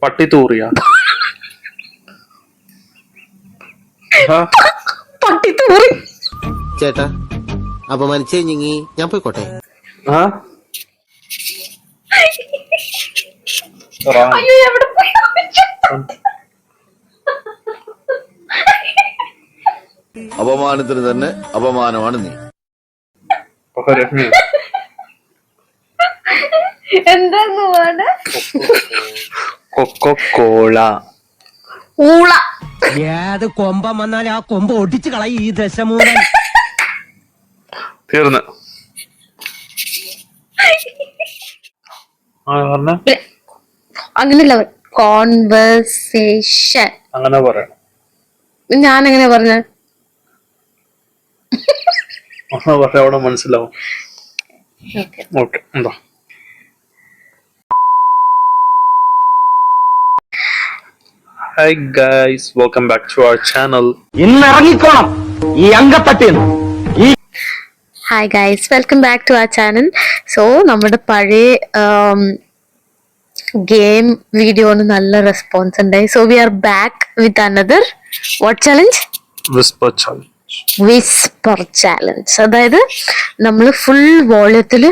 പട്ടി തൂറിയ പട്ടി തൂറി. ചേട്ടാ അപമാനിച്ചേ ഞങ്ങി ഞാൻ പോയിക്കോട്ടെ. അയ്യോ എവിടെ പോയി? അപമാനത്തിന് തന്നെ അപമാനമാണ് നീ. എന്താന്ന് വേണ്ട കൊക്കോള. ഊള. ഏത് കൊമ്പം വന്നാലും ആ കൊമ്പ് ഒടിച്ചു കളയും ഈ ദശമൂലൻ. തീർന്ന് അങ്ങനല്ല, കോൺവെർസേഷൻ അങ്ങനെ പറയണം. ഞാൻ എങ്ങനെ പറഞ്ഞ പക്ഷെ അവിടെ മനസ്സിലാവും. ഓക്കെ എന്താ hi guys, welcome back to our channel. ഇന്ന് ഇറങ്ങിക്കോണം ഈ അങ്കപ്പട്ടിന്ന്. Hi guys, welcome back to our channel. So നമ്മുടെ പഴയ ഗെയിം വീഡിയോന് നല്ല റെസ്പോൺസ് ഉണ്ടായി. So we are back with another what challenge? Whisper challenge. Whisper challenge. അതായത് നമ്മൾ ഫുൾ വോളിയത്തില്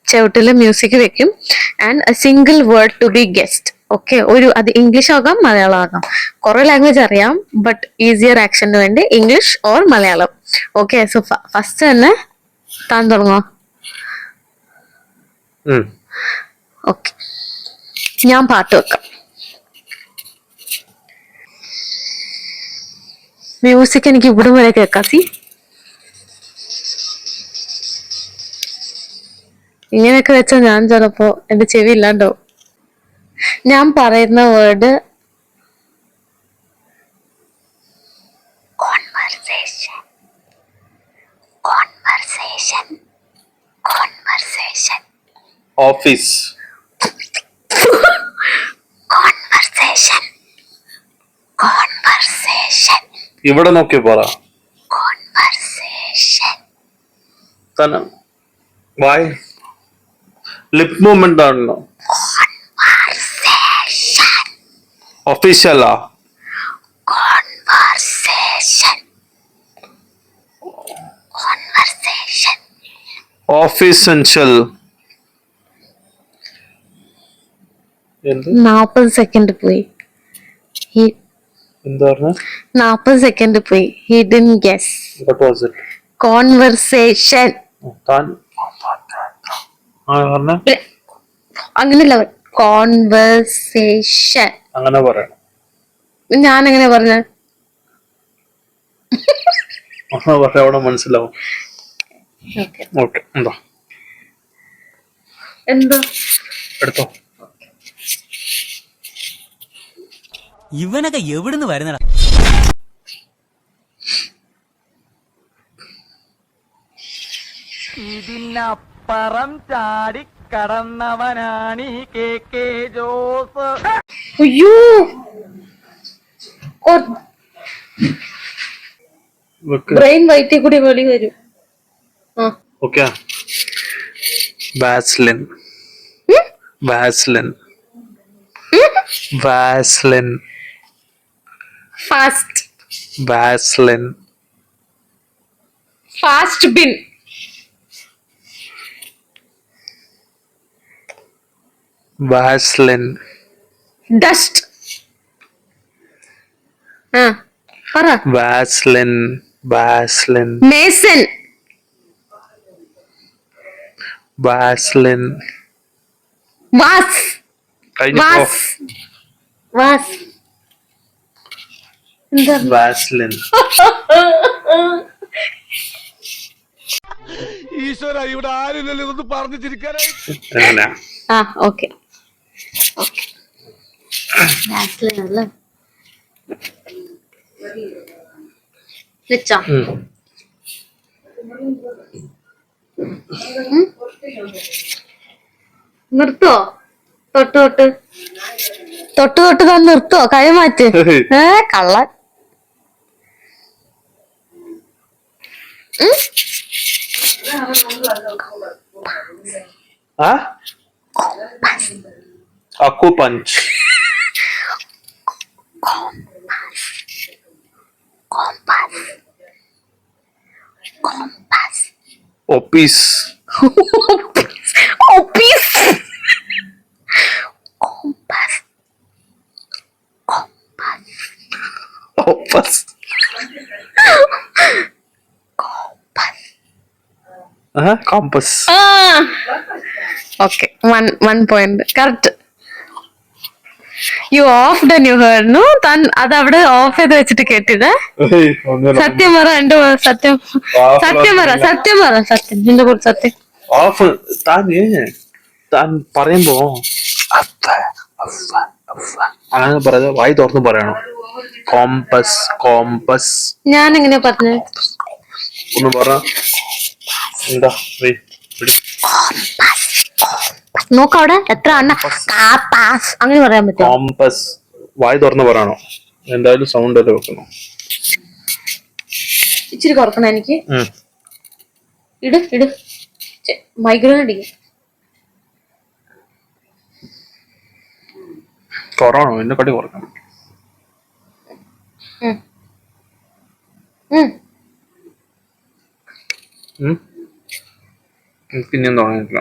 ചവിട്ടില് മ്യൂസിക് വെക്കും and a single word to be guessed. Okay, അത് ഇംഗ്ലീഷ് ആകാം, മലയാളം ആകാം. കുറെ ലാംഗ്വേജ് അറിയാം, ബട്ട് ഈസിയർ ആക്ഷന് വേണ്ടി English or Malayalam. Okay, so first തന്നെ താൻ തുടങ്ങോ? ഓക്കെ, ഞാൻ പാട്ട് വെക്കാം. മ്യൂസിക് എനിക്ക് ഇവിടെ വരെ കേൾക്കാം. സി, ഇങ്ങനെയൊക്കെ വെച്ചാൽ ഞാൻ ചിലപ്പോ എന്റെ ചെവി ഇല്ലാണ്ടോ. ഞാൻ പറയുന്ന word conversation. Conversation. Conversation. Office. Conversation. Conversation. ഇവിടെ നോക്കി പറ. കോൺവെർസേഷൻ. തന്നെ വായ് ലിപ് മൂവ്മെന്റ് ആണല്ലോ. ഒഫീഷ്യലാ? കോൺവെർസേഷൻ. കോൺവെർസേഷൻ. ഓഫീസൻഷ്യൽ. 40 സെക്കൻഡ് പോയി. എന്താ പറഞ്ഞ? 40 സെക്കൻഡ് പോയി. He didn't guess. What was it? Conversation. അങ്ങനല്ല, കോൺവെർസേഷൻ. അങ്ങനെ പറയണം. ഞാൻ എങ്ങനെ പറഞ്ഞ? പക്ഷെ അവിടെ മനസ്സിലാവും. ഓക്കെ എന്താ എടുത്തോ. ഇവനൊക്കെ എവിടുന്ന് വരുന്നടാ? ഇതിനപ്പുറം ചാടി കടന്നവനാണ് KK ജോസ്. അയ്യോ, ബ്രെയിൻ വൈറ്റിൽ കൂടി വെളി വരും. Okay, Vaseline. Vaseline. Vaseline. Fast. Vaseline. Fast ബിൻ. വാസ്ലിൻ. ഡസ്റ്റ്. പറ. വാസ്ലിൻ. വാസ്ലിൻ. മേസൺ. വാസ്ലിൻ. വാസ്. കഴിഞ്ഞു. വാസ്. വാസ്. എന്താ? വാസ്ലിൻ. ഈശ്വര, ഇവിടെ ആരുമില്ലല്ലോ ഇതൊന്ന് പറഞ്ഞു ചിരിക്കാനായി. എങ്ങനെയാ? ഓക്കെ. വാസ്ലിൻ അല്ലേ? വെച്ചോ. നിർത്തോ? തൊട്ട് താൻ നിർത്തോ? കൈ മാറ്റ്. കള്ളൻ. അക്കു punch. Opis. Opis. Opus. Compass. Okay, one point. Correct. You off then you heard, no? താൻ അത് അവിടെ ഓഫ് ചെയ്ത് വെച്ചിട്ട് കേട്ടില്ലേ? സത്യം പറ എന്റെ സത്യം സത്യം പറ സത്യം പറ സത്യം നിന്റെ കൂടെ സത്യം. ഓഫ് താൻ പറയുമ്പോ അഫ, അഫ, അഫ അങ്ങനെ പറയാതെ വായി തുറന്ന് പറയണം. കോമ്പസ് കോമ്പസ് ഞാൻ എങ്ങനെയാ പറഞ്ഞത്? ഒന്ന് പറ. എന്താ നോക്ക് അവിടെ എത്ര അണ്ണ അങ്ങനെ പറയാൻ പറ്റുമോ? കോമ്പസ് വായി തുറന്ന് പറയണോ? എന്തായാലും സൗണ്ട് അല്ലേ വെക്കണം. ഇച്ചിരി കുറക്കണം എനിക്ക്. ഇട് ഇട് മൈഗ്രേൻ അടിക്കും. കുറവാണോ? എന്നെ കടി കുറക്കണം. എനിക്ക് ഇനിയും തുടങ്ങിയിട്ടില്ല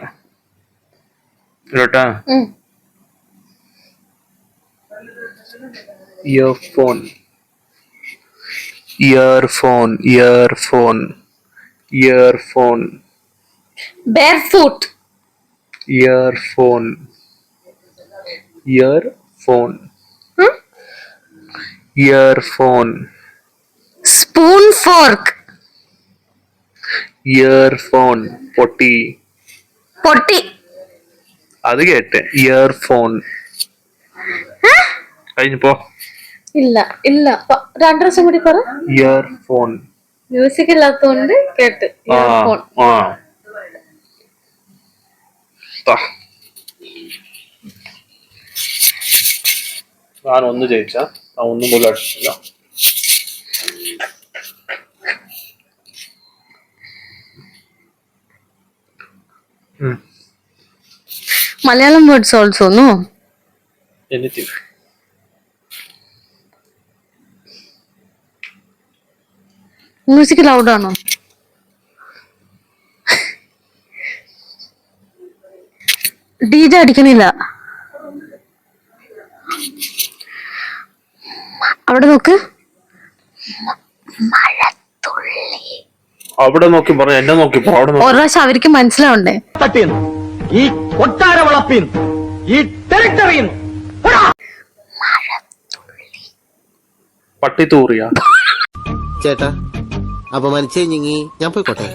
കേട്ടാ. Earphone earphone earphone earphone barefoot earphone earphone earphone spoon fork earphone പൊട്ടി പൊട്ടി അത് കേട്ടെ. ഇയർഫോൺ കഴിഞ്ഞപ്പോ ഇല്ല ഇല്ല രണ്ടു ദിവസം കൂടി പറ. ഇയർഫോൺ മ്യൂസിക് ഇല്ലാത്തോണ്ട് കേട്ട് ഇയർഫോൺ. ഞാൻ ഒന്ന് ജയിച്ച ഒന്നും പോലും അടിച്ചില്ല. Malayalam words also no? Anything. Music ലൗഡാണോ? DJ അടിക്കണില്ല. അവിടെ നോക്ക്. അവിടെ നോക്കി പറ. എന്നെ നോക്കി പറ. അവിടെ ഒരു പ്രാവശ്യം അവർക്ക് മനസ്സിലാവണ്ടേ? ഈ കൊട്ടാര വളപ്പിൻ ഈ ടെറിട്ടറിയിൽ പട്ടി തൂറിയ ചേട്ടാ അപമാനിച്ചേ ഞങ്ങി ഞാൻ പോയിക്കോട്ടെ.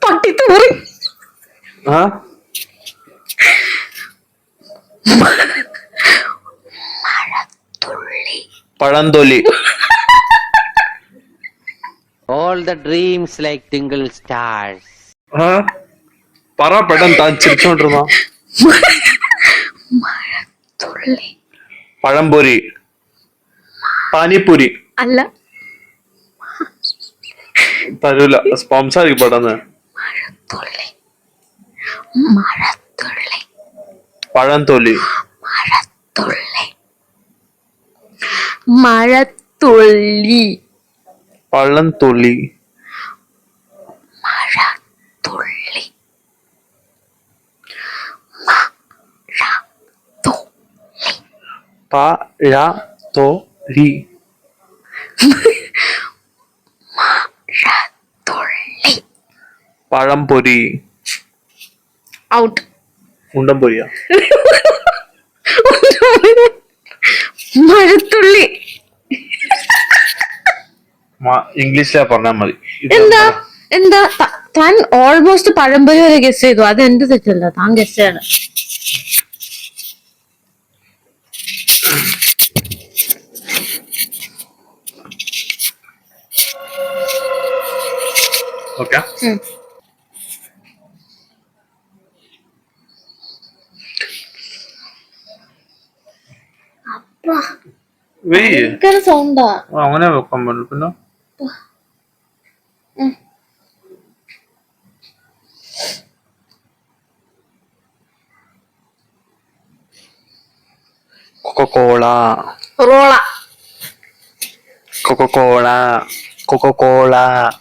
പട്ടി തൂറി. പഴന്തൊലി. All the dreams like twinkle stars. പറ പെട്ടെന്ന്. താൻ ചിരിച്ചോണ്ടിരുന്നോ? പഴംപൊരി പാനിപ്പൂരി അല്ല തരൂല. സ്പോൺസർ പെട്ടെന്ന്. പഴംതൊലി മഴത്തുള്ളി പഴംതൊലി പഴത്തൊലി പഴംപൊരി ഔട്ട്. ഉണ്ടംപൊരിയാ? മഴത്തുള്ളി ഇംഗ്ലീഷിലാ പറഞ്ഞാൽ മതി. എന്താ എന്താ താൻ ഓൾമോസ്റ്റ് പഴംപൊരി വരെ ഗസ് ചെയ്തു. അത് എന്റെ തെറ്റല്ല, താൻ ഗസ് ചെയ്യണം. ഓക്കെ. ഭയങ്കര സൗണ്ടാ. അങ്ങനെ വെക്കാൻ പറ്റും. പിന്നെ Coca-Cola. Rolla. Coca-Cola. Coca-Cola.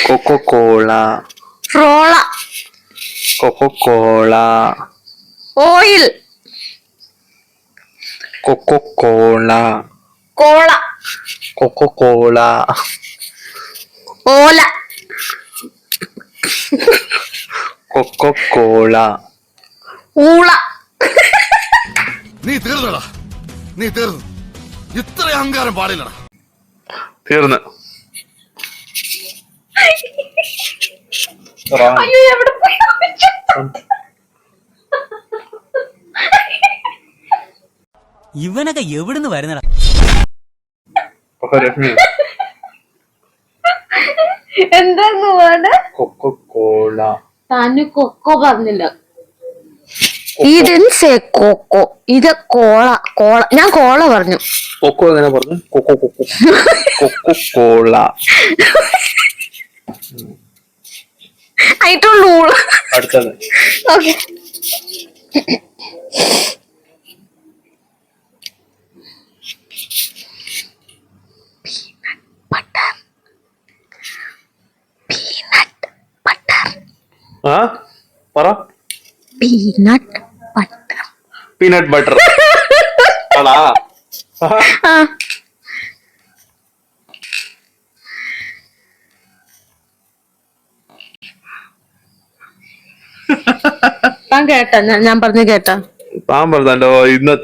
Coca-Cola. Rolla. Coca-Cola. Oil. Coca-Cola. കോള. Coca-Cola. ഓല. Coca-Cola. ഊള. നീ തീർന്നടാ, നീ തീർന്നു. ഇത്ര അഹങ്കാരം പാടില്ലടാ. തീർന്ന്. അയ്യോ എവിടെ പോയി? ഇവനൊക്കെ എവിടുന്ന് വരുന്നടാ? എന്താന്ന് വേണ്ട? Coca-Cola. താന് കൊക്കോ പറഞ്ഞില്ല. സേ കൊക്കോ, ഇത് കോള. കോള, ഞാൻ കോള പറഞ്ഞു. കൊക്കോ എങ്ങനെ പറഞ്ഞു? Coco coco. കൊക്കോകോള. ആയിട്ടുള്ളൂ. അടുത്തത്. ഓക്കെ. ആ പറ. Peanut butter. Peanut butter. ആടാ. താൻ കേട്ട? ഞാൻ പറഞ്ഞു കേട്ട? താൻ പറഞ്ഞല്ലോ ഇന്ന്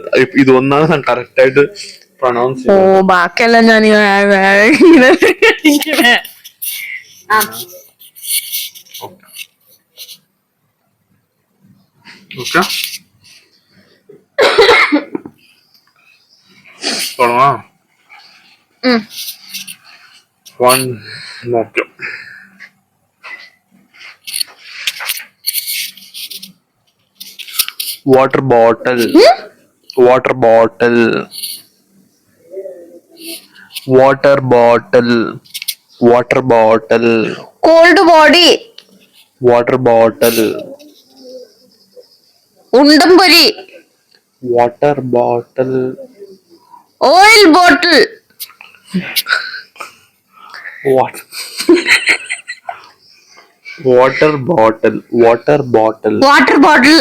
ഇത് ഒന്നാണ് കറക്റ്റ് ആയിട്ട് പ്രൊണൗൺസ് ഓ ചെയ്തത്. ബാക്കിയെല്ലാം ഞാൻ ഓക്കെ തുടങ്ങാം. വൺ നോക്കാം. Water bottle. Water bottle. Water bottle. Water bottle. Cold body. Water bottle. ഉണ്ടംപൊരി. Water bottle. Oil bottle. Water bottle. Water bottle. Water bottle.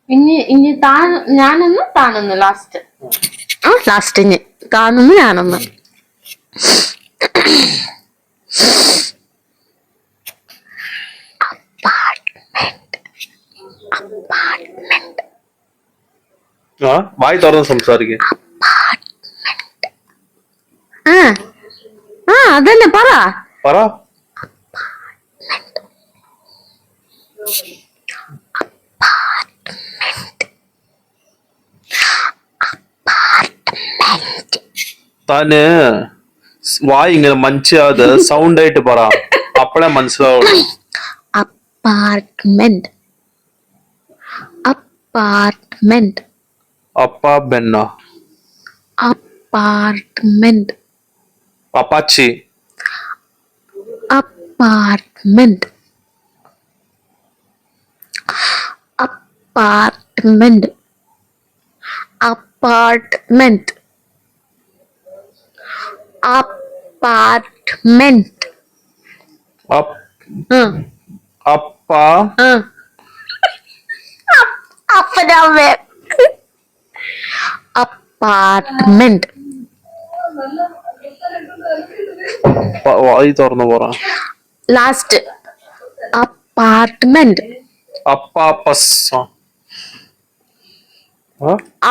ഇനി ഞാനൊന്ന് താനൊന്ന് ലാസ്റ്റ്. ലാസ്റ്റ് ഇനി താനൊന്ന് ഞാനൊന്ന്. വായി തുറന്ന് സംസാരിക്കുക. അതന്നെ പറ. പറ. താന് വായി ഇങ്ങനെ മഞ്ചാതെ സൗണ്ട് ആയിട്ട് പറ, അപ്പളെ മനസ്സിലാവുള്ളൂ. അപ്പാർട്ട്മെന്റ്. അപ്പാർട്ട്മെന്റ്. അപ്പാ ബെന്ന. അപ്പാർട്ട്മെന്റ്. അപ്പാച്ചി. അപ്പാർട്ട്മെന്റ്. അപ്പാർട്ട്മെന്റ്. അപ്പാർട്ട്മെന്റ്. അപ്പാർട്ട്മെന്റ്. അപ്പാ. അപ്പനാവേ. അപ്പാർട്ട്മെന്റ്. വായി തുറന്ന് പറ. ലാസ്റ്റ്. അപ്പാർട്ട്മെന്റ്. അപ്പാപ്പസ്.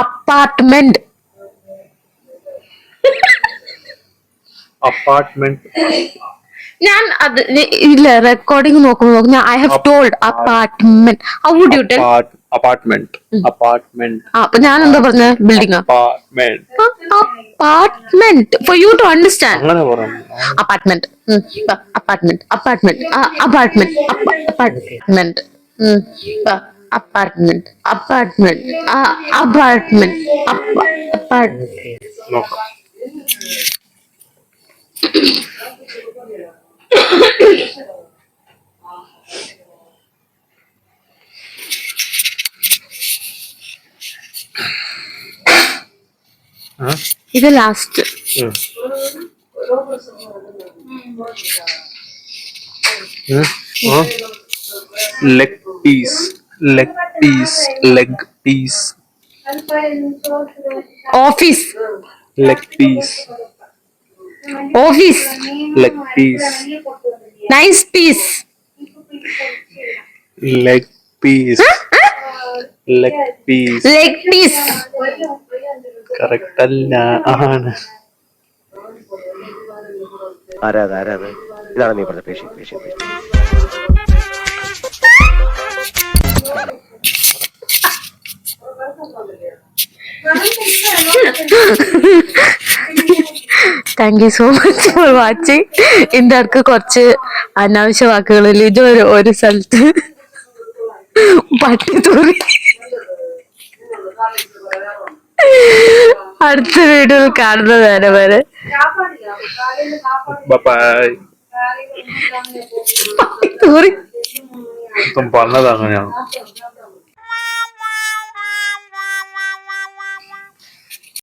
അപ്പാർട്ട്മെന്റ്. അപ്പാർട്ട്മെന്റ്. ഞാൻ അത് ഇല്ല റെക്കോർഡിംഗ് നോക്കുമ്പോ I have told apartment. How would you tell? Apartment. Apartment. അപ്പൊ ഞാൻ എന്താ പറഞ്ഞ? Building. Apartment. Apartment for you to understand. അങ്ങനെ പറഞ്ഞു. Apartment. Apartment. Apartment. Apartment. Apartment. Apartment. Apartment. Apartment. Apartment. നോക്കാം. ഇത് last. Leg piece, leg piece, leg piece, office, leg piece, office, leg piece, nice piece, leg piece, leg piece. Leg piece. Correct അല്ല, ആണ്. ഇതാണ് നീ പറഞ്ഞ പേശി പേശി പേശി. Thank you so much for watching. ഇതിന്റെ അടുക്ക് കുറച്ച് അനാവശ്യ വാക്കുകളിൽ ഇത് ഒരു സ്ഥലത്ത് പട്ടി തൂറി. അടുത്ത വീഡിയോയിൽ കാണുന്നത് വരെ ബൈ. തൂറി പറഞ്ഞത് അങ്ങനെയാണ്.